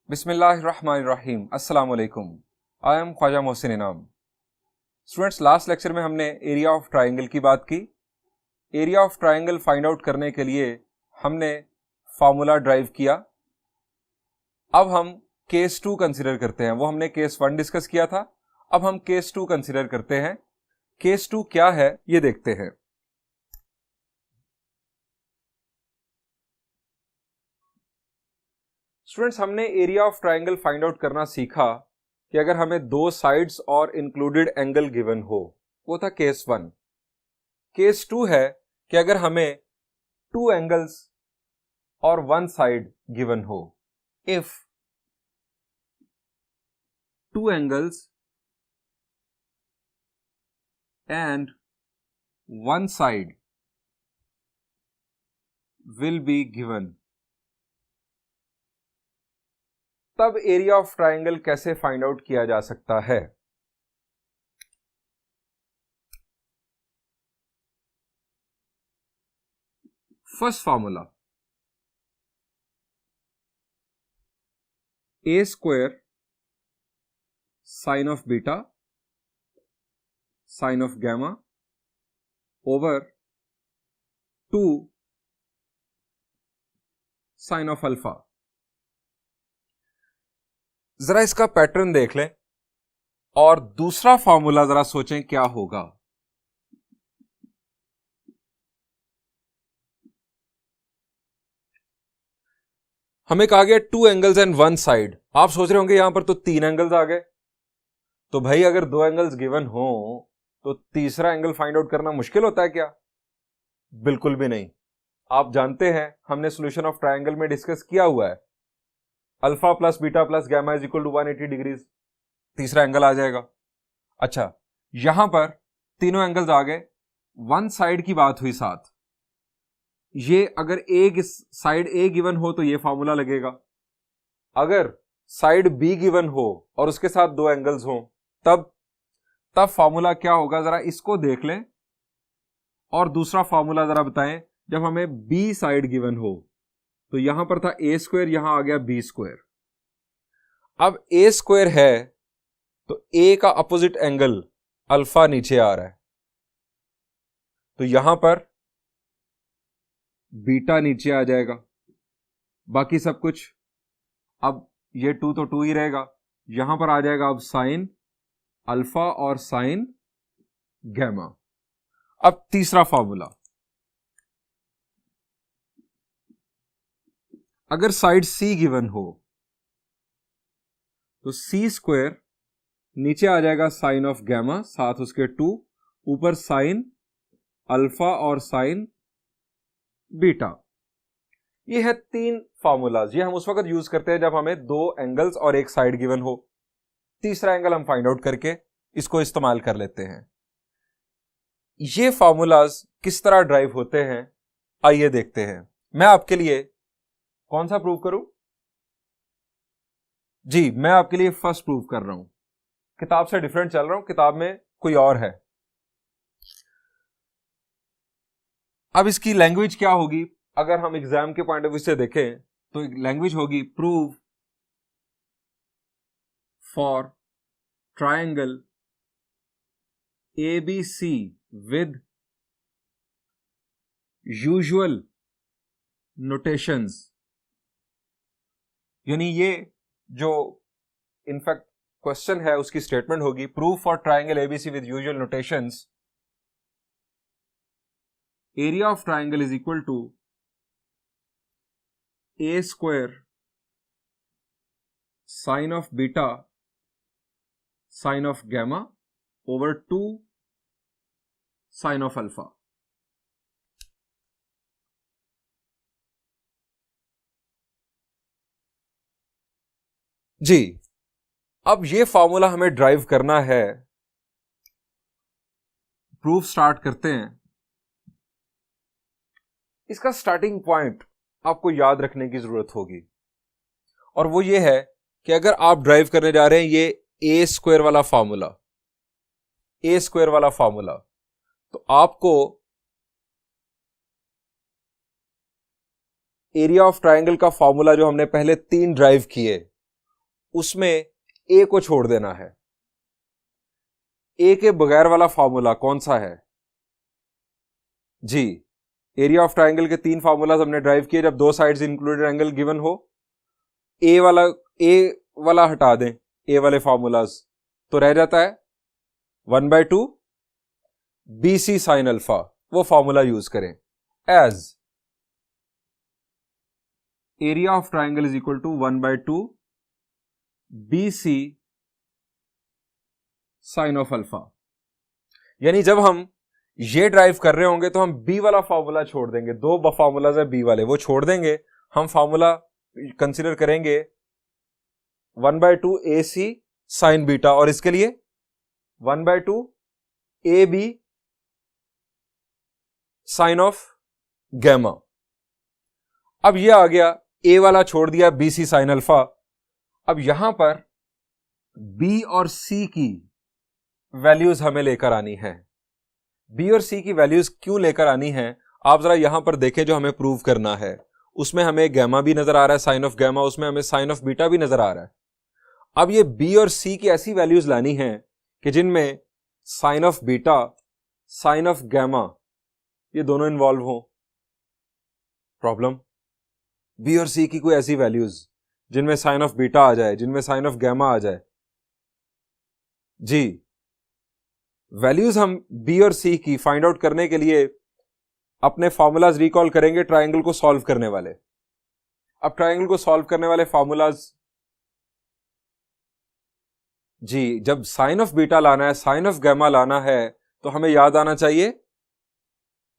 बिस्मिल्लाहिर्रहमानिर्रहीम। अस्सलाम वालेकुम। आई एम ख्वाजा मोहसिन इनाम। स्टूडेंट्स, लास्ट लेक्चर में हमने एरिया ऑफ ट्राइंगल की बात की। Area of triangle find out करने के लिए हमने फार्मूला ड्राइव किया। अब हम केस 2 कंसिडर करते हैं। वो हमने केस 1 डिस्कस किया था, अब हम केस 2 कंसिडर करते हैं। केस 2 क्या है ये देखते हैं। स्टूडेंट्स, हमने area of triangle find out करना सीखा कि अगर हमें दो साइड्स और इंक्लूडेड एंगल गिवन हो, वो था केस 1। केस 2 है कि अगर हमें टू एंगल्स और वन साइड गिवन हो। If two angles and one side will be given, तब एरिया ऑफ ट्राइंगल कैसे फाइंड आउट किया जा सकता है। First formula, a square sine of beta sine of gamma over 2 sine of alpha. जरा इसका pattern देख लें और दूसरा फॉर्मूला जरा सोचें क्या होगा। हमें कहा गया to angles and one side. आप सोच रहे होंगे यहां पर तो 3 एंगल्स आ गए, तो भाई अगर 2 एंगल्स गिवन हो तो तीसरा एंगल फाइंड आउट करना मुश्किल होता है क्या? बिल्कुल भी नहीं। आप जानते हैं, हमने सॉल्यूशन ऑफ ट्रायंगल में डिस्कस किया हुआ है, alpha plus beta plus gamma is equal to 180 degrees, तीसरा एंगल आ जाएगा। अच्छा, यहां पर तीनों एंगल्स आ गए, वन साइड की बात हुई साथ। ये अगर ए साइड ए गिवन हो तो ये फॉर्मूला लगेगा, अगर साइड बी गिवन हो और उसके साथ 2 एंगल्स हो तब फॉर्मूला क्या होगा, जरा इसको देख लें। और दूसरा फॉर्मूला जरा बताएं, जब हमें बी साइड गिवन हो तो यहां पर था ए स्क्वायर, यहां आ गया बी स्क्वायर। अब ए स्क्वायर है तो ए का अपोजिट एंगल अल्फा नीचे आ रहा है, तो यहां पर बीटा नीचे आ जाएगा, बाकी सब कुछ। अब ये 2 तो 2 ही रहेगा, यहां पर आ जाएगा अब साइन अल्फा और साइन गैमा। अब तीसरा फॉर्मूला, अगर साइड सी गिवन हो तो सी स्क्वायर नीचे आ जाएगा साइन ऑफ गैमा, साथ उसके 2, ऊपर साइन अल्फा और साइन बीटा। ये है 3 फॉर्मूलाज। ये हम उस वक्त यूज करते हैं जब हमें 2 एंगल्स और एक साइड गिवन हो। तीसरा एंगल हम फाइंड आउट करके इसको इस्तेमाल कर लेते हैं। ये फॉर्मूलाज किस तरह ड्राइव होते हैं आइए देखते हैं। मैं आपके लिए कौन सा प्रूव करूं? जी, मैं आपके लिए फर्स्ट प्रूव कर रहा हूं। किताब से डिफरेंट चल रहा हूं, किताब में कोई और है। अब इसकी लैंग्वेज क्या होगी, अगर हम एग्जाम के पॉइंट ऑफ व्यू से देखें तो लैंग्वेज होगी prove for triangle ABC with usual notations. यानी ये जो इनफैक्ट क्वेश्चन है उसकी स्टेटमेंट होगी, prove for triangle ABC with usual notations, area of triangle is equal to a square sine of beta sine of gamma over 2 sine of alpha. जी, अब ये formula हमें ड्राइव करना है। प्रूफ स्टार्ट करते हैं। इसका स्टार्टिंग पॉइंट आपको याद रखने की जरूरत होगी, और वो ये है कि अगर आप ड्राइव करने जा रहे हैं ये ए स्क्वायर वाला फॉर्मूला, तो आपको एरिया ऑफ ट्रायंगल का फॉर्मूला जो हमने पहले 3 ड्राइव किए उसमें ए को छोड़ देना है। ए के बगैर वाला फॉर्मूला कौन सा है जी? एरिया ऑफ ट्राइंगल के 3 फॉर्मूलाज हमने ड्राइव किए जब 2 साइड्स इंक्लूडेड एंगल गिवन हो। ए वाला हटा दें, ए वाले फॉर्मूलाज, तो रह जाता है 1/2 BC साइन अल्फा। वो फॉर्मूला यूज करें as area of triangle is equal to 1/2 BC sine of alpha. यानी जब हम ये ड्राइव कर रहे होंगे तो हम बी वाला फॉर्मूला छोड़ देंगे। 2 फॉर्मूलाज है बी वाले, वो छोड़ देंगे। हम फॉर्मूला कंसीडर करेंगे 1/2 AC साइन बीटा, और इसके लिए 1/2 AB साइन ऑफ गैमा। अब ये आ गया, ए वाला छोड़ दिया BC साइन अल्फा। अब यहां पर बी और सी की वैल्यूज हमें लेकर आनी है। बी और सी की वैल्यूज क्यों लेकर आनी है आप जरा यहां पर देखें। जो हमें प्रूव करना है उसमें हमें गैमा भी नजर आ रहा है, साइन ऑफ गैमा, उसमें हमें साइन ऑफ बीटा भी नजर आ रहा है। अब ये बी और सी की ऐसी वैल्यूज लानी है कि जिनमें sine of beta, sine of gamma ये दोनों इन्वॉल्व हो। प्रॉब्लम, बी और सी की कोई ऐसी वैल्यूज जिनमें साइन ऑफ बीटा आ जाए, जिनमें साइन ऑफ गैमा आ जाए जी। वैल्यूज हम बी और सी की फाइंड आउट करने के लिए अपने फॉर्मूलाज रिकॉल करेंगे ट्राइंगल को सॉल्व करने वाले। अब ट्राइंगल को सॉल्व करने वाले फॉर्मूलाज जी, जब साइन ऑफ बीटा लाना है, साइन ऑफ गैमा लाना है, तो हमें याद आना चाहिए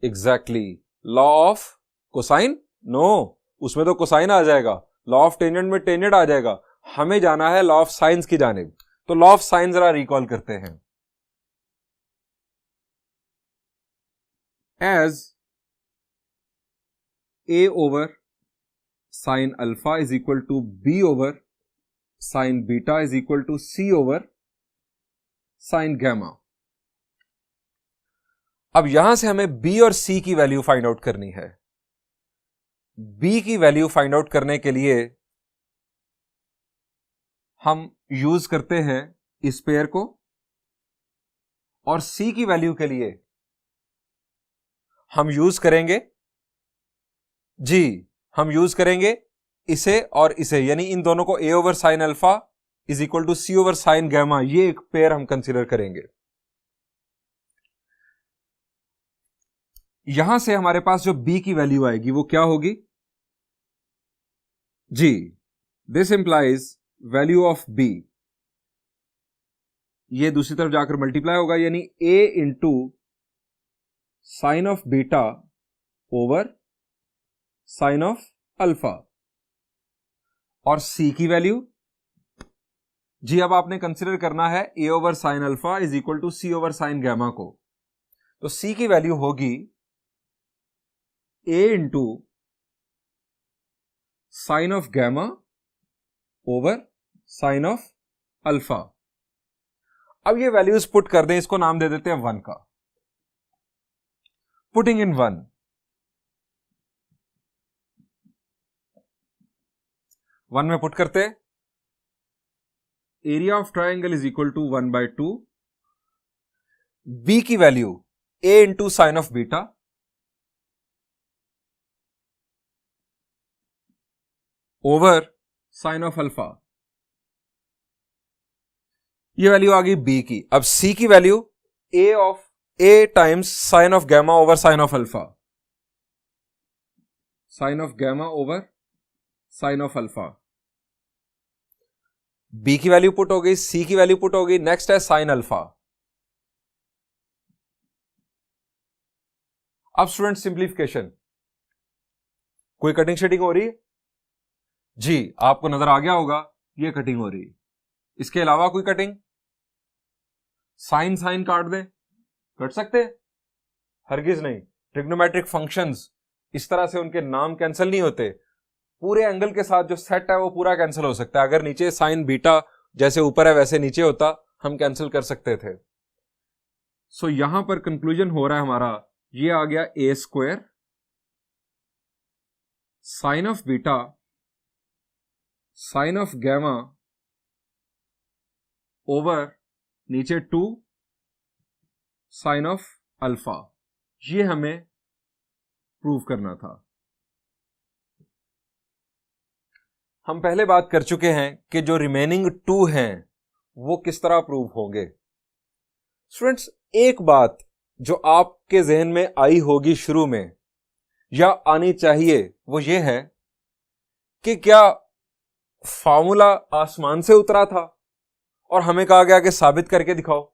exactly law of cosine. No, उसमें तो कोसाइन आ जाएगा, लॉ ऑफ टेंजेंट में टेंजेंट आ जाएगा। हमें जाना है लॉ ऑफ साइंस की जानिब। तो लॉ ऑफ साइन जरा रिकॉल करते हैं। As a over sine alpha is equal to b over sine beta is equal to C over sine gamma. अब यहां से हमें बी और सी की वैल्यू फाइंड आउट करनी है। बी की वैल्यू फाइंड आउट करने के लिए हम यूज करते हैं इस पेयर को, और सी की वैल्यू के लिए हम यूज करेंगे जी, हम यूज करेंगे इसे और इसे, यानी इन दोनों को a over sine alpha is equal to C over sine gamma, ये एक पेयर हम कंसीडर करेंगे। यहां से हमारे पास जो बी की वैल्यू आएगी वो क्या होगी जी? This implies value of B, ये दूसरी तरफ जाकर मल्टीप्लाई होगा, यानी A into sine of beta over sine of alpha. और सी की वैल्यू जी, अब आपने कंसीडर करना है A over sine alpha is equal to C over sine gamma को। तो सी की वैल्यू होगी A into sine of gamma over sine of alpha. अब ये वैल्यूज पुट कर दें, इसको नाम दे देते हैं 1 का। पुटिंग इन 1 में पुट करते, area of triangle is equal to 1/2 B की value A into sine of beta over sine of alpha. ये वैल्यू आ गई बी की। अब सी की value A times sine of gamma over sine of alpha, sine of gamma over sine of alpha. B की value put हो गई, सी की वैल्यू पुट हो गई। नेक्स्ट है साइन अल्फा। अब स्टूडेंट सिंप्लीफिकेशन, कोई कटिंग शेडिंग हो रही है जी? आपको नजर आ गया होगा ये कटिंग हो रही है। इसके अलावा कोई कटिंग? साइन साइन काट दें, कट सकते हैं? हरगिज नहीं। ट्रिग्नोमेट्रिक फंक्शंस इस तरह से उनके नाम कैंसिल नहीं होते। पूरे एंगल के साथ जो सेट है वो पूरा कैंसिल हो सकता है। अगर नीचे साइन बीटा जैसे ऊपर है वैसे नीचे होता, हम कैंसिल कर सकते थे। सो यहां पर कंक्लूजन हो रहा है हमारा, ये आ गया a square sine of beta sine of gamma over नीचे 2 साइन ऑफ अल्फा, ये हमें प्रूव करना था। हम पहले बात कर चुके हैं कि जो रिमेनिंग 2 हैं वो किस तरह प्रूव होंगे। स्टूडेंट्स, एक बात जो आपके जहन में आई होगी शुरू में या आनी चाहिए वो ये है कि क्या फॉर्मूला आसमान से उतरा था और हमें कहा गया कि साबित करके दिखाओ?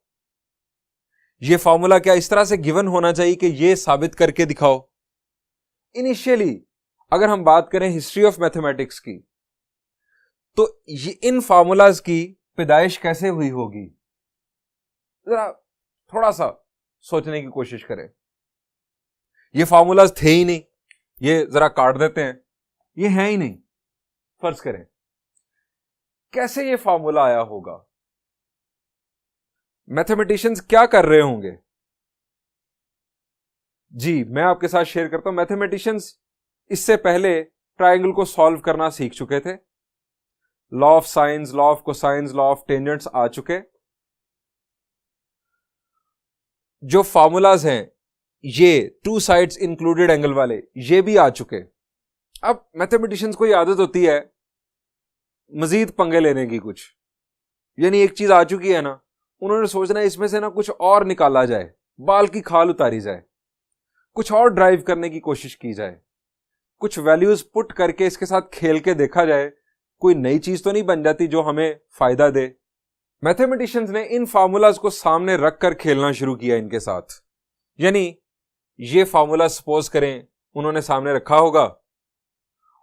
ये फॉर्मूला क्या इस तरह से गिवन होना चाहिए कि ये साबित करके दिखाओ? इनिशियली अगर हम बात करें हिस्ट्री ऑफ मैथमेटिक्स की, तो ये इन फॉर्मूलाज की पैदाइश कैसे हुई होगी, जरा थोड़ा सा सोचने की कोशिश करें। ये फॉर्मूलाज थे ही नहीं, ये जरा काट देते हैं, ये है ही नहीं। फर्ज करें कैसे ये फॉर्मूला आया होगा, मैथमेटिशियंस क्या कर रहे होंगे? जी, मैं आपके साथ शेयर करता हूं। मैथमेटिशियंस इससे पहले ट्रायंगल को सॉल्व करना सीख चुके थे। Law of sines, law of cosines, law of tangents आ चुके। जो फॉर्मूलाज हैं ये 2 साइड्स इंक्लूडेड एंगल वाले, ये भी आ चुके। अब मैथमेटिशियंस को ये आदत होती है मजीद पंगे लेने की कुछ, यानी एक चीज आ चुकी है ना, उन्होंने सोचना है इसमें से ना कुछ और निकाला जाए, बाल की खाल उतारी जाए, कुछ और ड्राइव करने की कोशिश की जाए, कुछ वैल्यूज पुट करके इसके साथ खेल के देखा जाए कोई नई चीज तो नहीं बन जाती जो हमें फायदा दे। मैथमेटिशियंस ने इन फार्मूलाज को सामने रखकर खेलना शुरू किया इनके साथ। यानी ये फार्मूला सपोज करें उन्होंने सामने रखा होगा,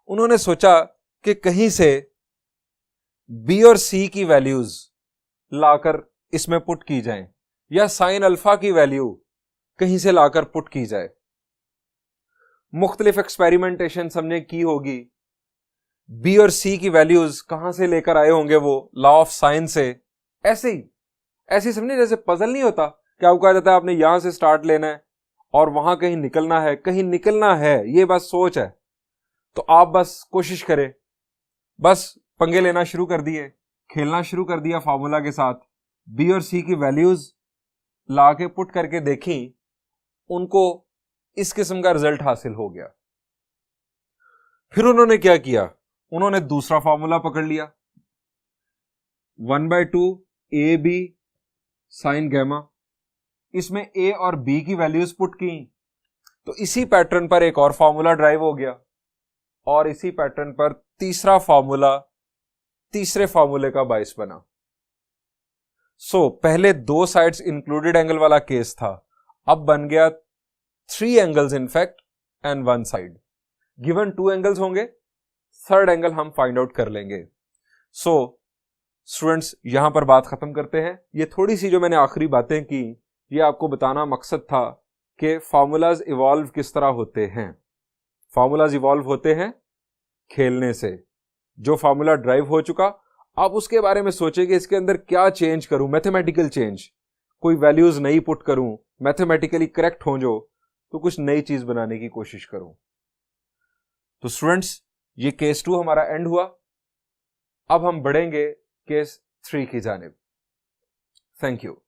उन्होंने सोचा कि कहीं से बी और सी की वैल्यूज लाकर इसमें पुट की जाएं, या साइन अल्फा की वैल्यू कहीं से लाकर पुट की जाए। मुख्तलिफ एक्सपेरिमेंटेशन हमने की होगी, बी और सी की वैल्यूज कहां से लेकर आए होंगे वो लॉ ऑफ साइन से। ऐसे ही समझे जैसे पजल नहीं होता कि आपको कहा जाता है आपने यहां से स्टार्ट लेना है और वहां कहीं निकलना है, कहीं निकलना है, ये बस सोच है। तो आप बस कोशिश करें, बस पंगे लेना शुरू कर दिए, खेलना शुरू कर दिया फार्मूला के साथ, बी और सी की वैल्यूज ला के पुट करके देखी, उनको इस किस्म का रिजल्ट हासिल हो गया। फिर उन्होंने क्या किया, उन्होंने दूसरा फार्मूला पकड़ लिया, 1/2 ए बी साइन गैमा, इसमें ए और बी की वैल्यूज पुट की, तो इसी पैटर्न पर एक और फार्मूला ड्राइव हो गया, और इसी पैटर्न पर तीसरा फार्मूला तीसरे फार्मूले का बायस बना। पहले 2 साइड्स इंक्लूडेड एंगल वाला केस था, अब बन गया 3 angles in fact and 1 side. Given 2 angles होंगे, 3rd एंगल हम फाइंड आउट कर लेंगे। स्टूडेंट्स, यहां पर बात खत्म करते हैं। ये थोड़ी सी जो मैंने आखिरी बातें की, ये आपको बताना मकसद था कि फार्मूलाज इवॉल्व किस तरह होते हैं। फार्मूलाज इवॉल्व होते हैं खेलने से। जो फार्मूला ड्राइव हो चुका, आप उसके बारे में सोचें कि इसके अंदर क्या चेंज करूं, मैथमेटिकल चेंज, कोई वैल्यूज नई पुट करूं, मैथमेटिकली करेक्ट हो जो, तो कुछ नई चीज बनाने की कोशिश करूं। तो स्टूडेंट्स, ये केस 2 हमारा एंड हुआ। अब हम बढ़ेंगे केस 3 की जानिब। Thank you.